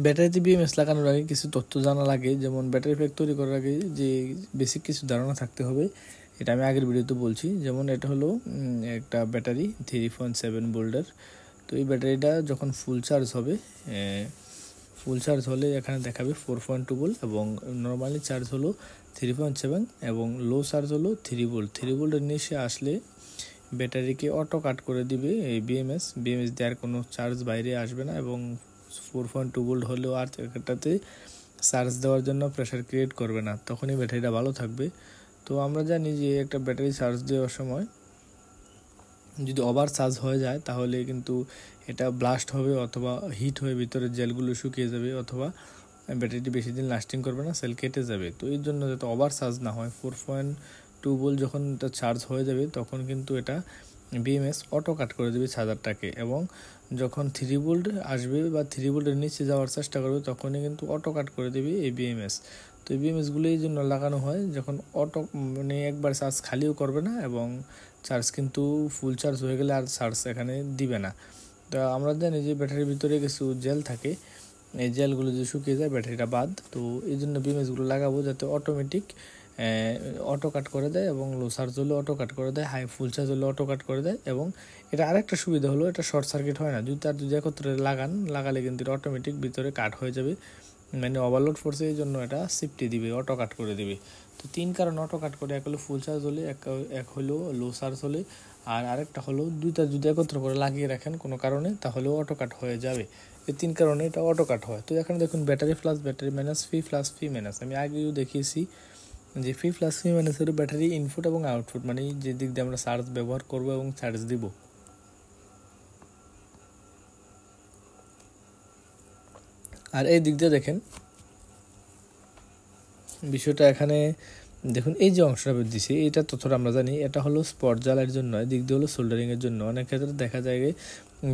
ব্যাটারিতে বিএমএস লাগানোর আগে কিছু তথ্য জানা লাগে, যেমন ব্যাটারি প্যাক তৈরি করার আগে যে বেসিক কিছু ধারণা থাকতে হবে। এটা আমি আগের ভিডিওতে বলছি। যেমন এটা হলো একটা ব্যাটারি 3.7 ভোল্টের। তো এই ব্যাটারিটা যখন ফুল চার্জ হলে এখানে দেখাবে 4.2 ভোল্ট, এবং নর্মালি চার্জ হলো 3.7, এবং লো চার্জ হলো 3 ভোল্ট। 3 ভোল্টের নিচে আসলে ব্যাটারিকে অটো কাট করে দিবে এই বিএমএস দেওয়ার কোনো চার্জ বাইরে আসবে না, এবং 4.2 ভোল্ট হলেও আর এটাতে চার্জ দেওয়ার জন্য প্রেশার ক্রিয়েট করবে না, তখনই ব্যাটারিটা ভালো থাকবে। তো আমরা জানি যে একটা ব্যাটারি চার্জ দেওয়ার সময় যদি ওভার চার্জ হয়ে যায় তাহলে কিন্তু এটা ব্লাস্ট হবে, অথবা হিট হয়ে ভিতরের জেলগুলো শুকিয়ে যাবে, অথবা ব্যাটারিটি বেশি দিন লাস্টিং করবে না, সেল কেটে যাবে। তো এই জন্য যাতে ওভার চার্জ না হয়, 4.2 ভোল্ট যখন এটা চার্জ হয়ে যাবে তখন কিন্তু এটা বিএমএস অটো কাট করে দেবে চার্জারটাকে, এবং যখন 3 ভোল্ট আসবে বা 3 ভোল্টের নিচে যাওয়ার চেষ্টা করবে তখনই কিন্তু অটো কাট করে দেবে এই বিএমএস। তো এই বিএমএসগুলো এই জন্য লাগানো হয়, যখন অটো মানে একবার চার্জ খালিও করবে না, এবং চার্জ কিন্তু ফুল চার্জ হয়ে গেলে আর চার্জ এখানে দিবে না। তো আমরা জানি যে ব্যাটারির ভিতরে কিছু জেল থাকে, এই জেলগুলো যদি শুকিয়ে যায় ব্যাটারিটা বাদ। তো এই জন্য বিএমএসগুলো লাগাবো যাতে অটোমেটিক অটো কাট করে দেয়, এবং লো চার্জ হলে অটো কাট করে দেয়, ফুল চার্জ হলে অটো কাট করে দেয়। এবং এটা আরেকটা সুবিধা হলো এটা শর্ট সার্কিট হয় না, যদি একত্রে লাগালে কিন্তু এটা অটোমেটিক ভিতরে কাট হয়ে যাবে, মানে ওভারলোড ফোর্সে, এই জন্য এটা সিফটি দিবে, অটো কাট করে দিবে। তো 3 কারণ অটো কাট করে, এক হলো ফুল চার্জ হলে, এক হলো লো চার্জ হলে, আর আরেকটা হলো দুইটা যদি একত্র করে লাগিয়ে রাখেন কোনো কারণে তাহলেও অটো কাট হয়ে যাবে। এই 3 কারণে এটা অটো কাট হয়। তো এখানে দেখুন ব্যাটারি প্লাস ব্যাটারি মাইনাস, ফি প্লাস ফি মাইনাস। আমি আগেও দেখিয়েছি যে ফি প্লাস ফি মাইনাসের ব্যাটারি ইনপুট এবং আউটপুট, মানে যে দিক দিয়ে আমরা চার্জ ব্যবহার করব এবং চার্জ দিব। আর এই দিক দিয়ে দেখেন বিষয়টা, এখানে দেখুন এই যে অংশটা দিছি এটা তথ্যটা আমরা জানি, এটা হলো স্পট জ্বালার জন্য, দিক দিয়ে হলো সোল্ডারিংয়ের জন্য। অনেক ক্ষেত্রে দেখা যায়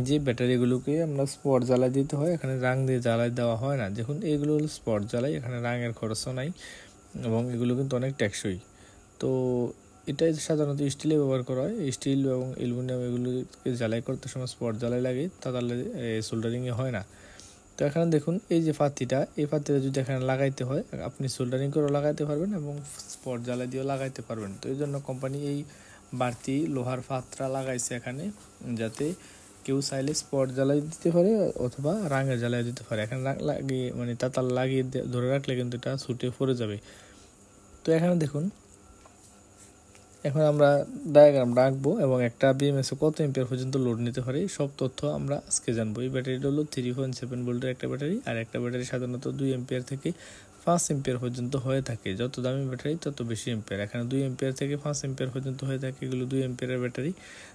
যে ব্যাটারিগুলোকে আমরা স্পট জ্বালাই দিতে হয়, এখানে রাং দিয়ে জ্বালাই দেওয়া হয় না। দেখুন এগুলো হলো স্পট জ্বালাই, এখানে রাঙের খরচও নাই, এবং এগুলো কিন্তু অনেক টেকসই। তো এটা সাধারণত স্টিলে ব্যবহার করা হয়, স্টিল এবং অ্যালুমিনিয়াম এগুলোকে জ্বালাই করতে সময় স্পট জ্বালাই লাগে, তাহলে সোল্ডারিংয়ে হয় না। তো এখানে দেখুন এই যে পাতিটা, এই পাতিটা যদি এখানে লাগাইতে হয় আপনি সোল্ডারিং করেও লাগাইতে পারবেন এবং স্পট জ্বালাই দিয়েও লাগাইতে পারবেন। তো এই জন্য কোম্পানি এই বাড়তি লোহার পাতটা লাগাইছে এখানে, যাতে কেউ চাইলে স্পট জ্বালাই দিতে পারে অথবা রাঙের জ্বালাই দিতে পারে। এখানে লাগিয়ে মানে তাতাল লাগিয়ে ধরে রাখলে কিন্তু এটা ছুটে পড়ে যাবে। তো এখানে দেখুন এখন আমরা ডায়াগ্রাম রাখবো, এবং একটা বিএমএস কত এম্পিয়ার পর্যন্ত লোড নিতে পারে সব তথ্য আমরা আজকে জানবো। এই ব্যাটারিটা হলো 3.7 ভোল্টের একটা ব্যাটারি, আর একটা ব্যাটারি সাধারণত 2 এম্পিয়ার থেকে 5 এম্পিয়ার পর্যন্ত হয়ে থাকে। যত দামি ব্যাটারি তত বেশি এম্পিয়ার, এখানে 2 এম্পিয়ার থেকে 5 এম্পিয়ার পর্যন্ত হয়ে থাকে, এগুলো 2 এম্পিয়ারের ব্যাটারি।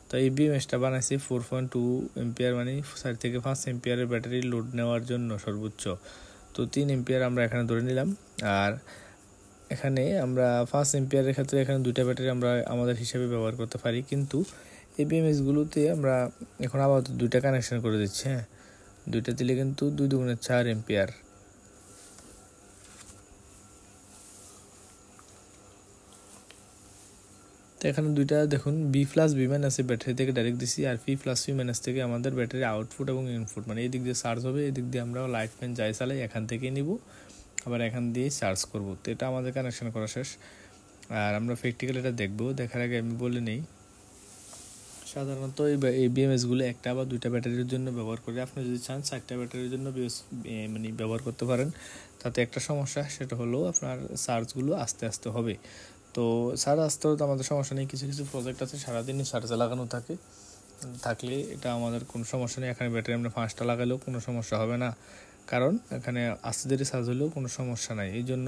তো এই বিএমএসটা বানাইছে 4.2 এম্পিয়ার, মানে 4 থেকে 5 এম্পিয়ারের ব্যাটারি লোড নেওয়ার জন্য সর্বোচ্চ। তো 3 এম্পিয়ার আমরা এখানে ধরে নিলাম। আর এখানে আমরা 5 এম্পিয়ারের ক্ষেত্রে এখানে 2টা ব্যাটারি আমরা আমাদের হিসাবে ব্যবহার করতে পারি, কিন্তু এই বিএমএসগুলোতে আমরা এখন আপাতত 2টা কানেকশন করে দিচ্ছি। হ্যাঁ, 2টা দিলে কিন্তু 2 দুগুণে 4 এম্পিয়ার। তো এখানে 2টা দেখুন B plus B minus battery থেকে ডাইরেক্ট দিছি, আর পি প্লাস পি মাইনাস থেকে আমাদের ব্যাটারি আউটপুট এবং ইনপুট, মানে এই দিক দিয়ে চার্জ হবে, এই দিক দিয়ে আমরা লাইট ফ্যান যাই চালাই এখান থেকে নিব, আবার এখান দিয়ে চার্জ করব। তো এটা আমাদের কানেকশন করা শেষ। আর আমরা প্র্যাকটিক্যাল এটা দেখবো, দেখার আগে আমি বলে নেই সাধারণত এই বিএমএসগুলো একটা বা 2টা ব্যাটারির জন্য ব্যবহার করে, আপনি যদি চান 4টা ব্যাটারির জন্য মানে ব্যবহার করতে পারেন। তাতে একটা সমস্যা, সেটা হলো আপনার চার্জগুলো আস্তে আস্তে হবে। তো চার্জ আসতে হলে তো আমাদের সমস্যা নেই, কিছু কিছু প্রজেক্ট আছে সারাদিনই চার্জে লাগানো থাকলে এটা আমাদের কোনো সমস্যা নেই। এখানে ব্যাটারি আমরা 5টা লাগালেও কোনো সমস্যা হবে না, কারণ এখানে আস্তে ধীরে চার্জ হলেও কোনো সমস্যা নাই। এই জন্য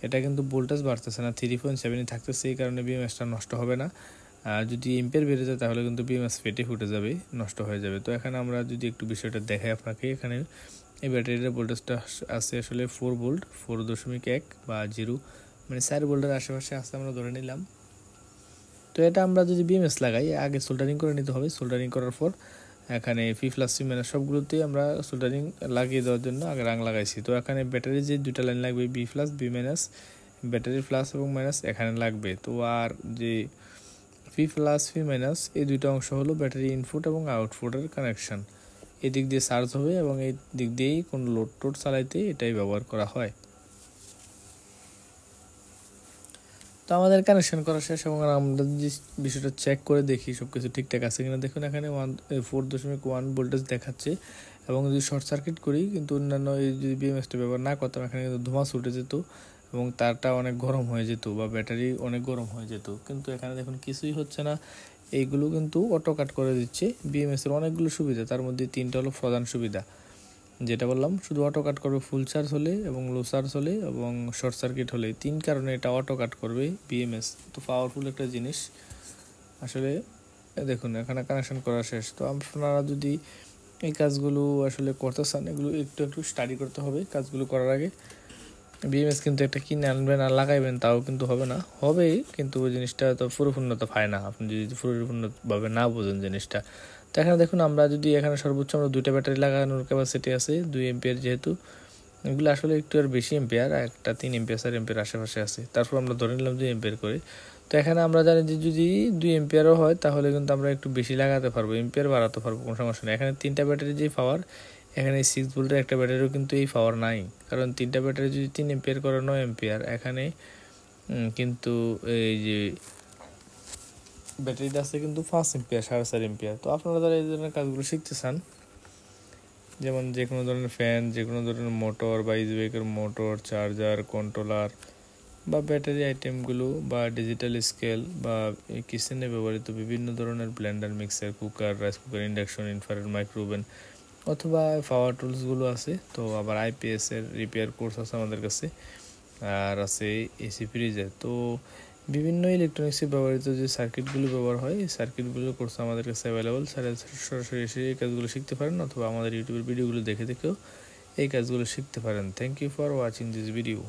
এটা কিন্তু ভোল্টেজ বাড়তেছে না, 3.7 থাকতেছে, এই কারণে বিএমএসটা নষ্ট হবে না। যদি এম্পিয়ার বেড়ে যায় তাহলে কিন্তু বিএমএস ফেটে ফুটে যাবে, নষ্ট হয়ে যাবে। তো এখানে আমরা যদি একটু বিষয়টা দেখাই আপনাকে, এখানে এই ব্যাটারিটার ভোল্টেজটা আছে আসলে 4 ভোল্ট, 4.1 বা 0, মানে 4 ভোল্টের আশেপাশে আছে আমরা ধরে নিলাম। তো এটা আমরা যদি বিএমএস লাগাই আগে সোল্ডারিং করে নিতে হবে। সোল্ডারিং করার পর এখানে পি প্লাস সি মাইনাস সবগুলোতেই আমরা সোল্ডারিং লাগিয়ে দেওয়ার জন্য আগে রাং লাগাইছি। তো এখানে ব্যাটারির যে 2টা লাইন লাগবে, বি প্লাস বি মাইনাস, ব্যাটারির প্লাস এবং মাইনাস এখানে লাগবে। তো আর যে পি প্লাস পি মাইনাস এই 2টা অংশ হলো ব্যাটারি ইনপুট এবং আউটপুটের কানেকশন। এদিক দিয়ে চার্জ হবে এবং এই দিক দিয়েই কোনো লোড টোড চালাইতে এটাই ব্যবহার করা হয়। তো আমাদের কানেকশন করা শেষ এবং আমরা যদি বিষয়টা চেক করে দেখি সব কিছু ঠিকঠাক আছে কিনা। দেখুন এখানে 4.1 ভোল্টেজ দেখাচ্ছে এবং যদি শর্ট সার্কিট করি কিন্তু অন্যান্য যদি বিএমএসটা ব্যবহার না করতাম এখানে কিন্তু ধোঁয়া ছুটে যেত এবং তারটা অনেক গরম হয়ে যেত বা ব্যাটারি অনেক গরম হয়ে যেত। কিন্তু এখানে দেখুন কিছুই হচ্ছে না, এইগুলো কিন্তু অটো কাট করে দিচ্ছে। বিএমএসের অনেকগুলো সুবিধা, তার মধ্যে 3টা হলো প্রধান সুবিধা, যেটা বললাম শুধু অটো কাট করবে ফুল চার্জ হলে এবং লো চার্জ হলে এবং শর্ট সার্কিট হলে। 3 কারণে এটা অটো কাট করবে বিএমএস। তো পাওয়ারফুল একটা জিনিস আসলে। দেখুন এখানে কানেকশন করা শেষ। তো আপনারা যদি এই কাজগুলো আসলে করতে চান এগুলো একটু স্টাডি করতে হবে কাজগুলো করার আগে। বিএমএস কিন্তু একটা কিনে আনবেন আর লাগাইবেন তাও কিন্তু হবে না, হবে কিন্তু ওই জিনিসটা তো পরিপূর্ণতা পায় না আপনি যদি পরিপূর্ণভাবে না বোঝেন জিনিসটা। তো এখানে দেখুন আমরা যদি এখানে সর্বোচ্চ আমরা 2টা ব্যাটারি লাগানোর ক্যাপাসিটি আছে 2 এম্পিয়ার, যেহেতু এগুলো আসলে একটু আর বেশি এম্পিয়ার, একটা 3 এম্পিয়ার 4 এম্পিয়ার আশেপাশে আছে, তারপর আমরা ধরে নিলাম 2 এম্পিয়ার করে। তো এখানে আমরা জানি যে যদি 2 এম্পিয়ারও হয় তাহলে কিন্তু আমরা একটু বেশি লাগাতে পারবো, এম্পিয়ার বাড়াতে পারবো, কোনো সমস্যা নেই। এখানে 3টা ব্যাটারি যে পাওয়ার, এখানে 6 ভোল্টের একটা ব্যাটারিও কিন্তু এই পাওয়ার নাই, কারণ 3টা ব্যাটারি যদি 3 এম্পিয়ার করে 9 এম্পিয়ার, এখানে কিন্তু এই যে ব্যাটারিটা আছে কিন্তু 5 এম্পিয়ার 4.5 এম্পিয়ার। তো আপনারা যারা এই ধরনের কাজগুলো শিখতে চান, যেমন যে কোনো ধরনের ফ্যান, যে কোনো ধরনের মোটর বা ইজি বাইকের মোটর, চার্জার, কন্ট্রোলার বা ব্যাটারি আইটেমগুলো বা ডিজিটাল স্কেল বা কিচেনে ব্যবহৃত বিভিন্ন ধরনের blender, mixer, cooker, rice cooker, induction, infrared micro oven অথবা পাওয়ার টুলসগুলো আছে। তো আবার আইপিএসের রিপেয়ার কোর্স আছে আমাদের কাছে, আর আছে এসি ফ্রিজের। তো বিভিন্ন ইলেকট্রনিক্সে ব্যবহৃত যে সার্কিটগুলো ব্যবহার হয় এই সার্কিটগুলোর কোর্স আমাদের কাছে অ্যাভেলেবল। সরাসরি এসে এই কাজগুলো শিখতে পারেন অথবা আমাদের ইউটিউবের ভিডিওগুলো দেখে দেখেও এই কাজগুলো শিখতে পারেন। Thank you for watching this video.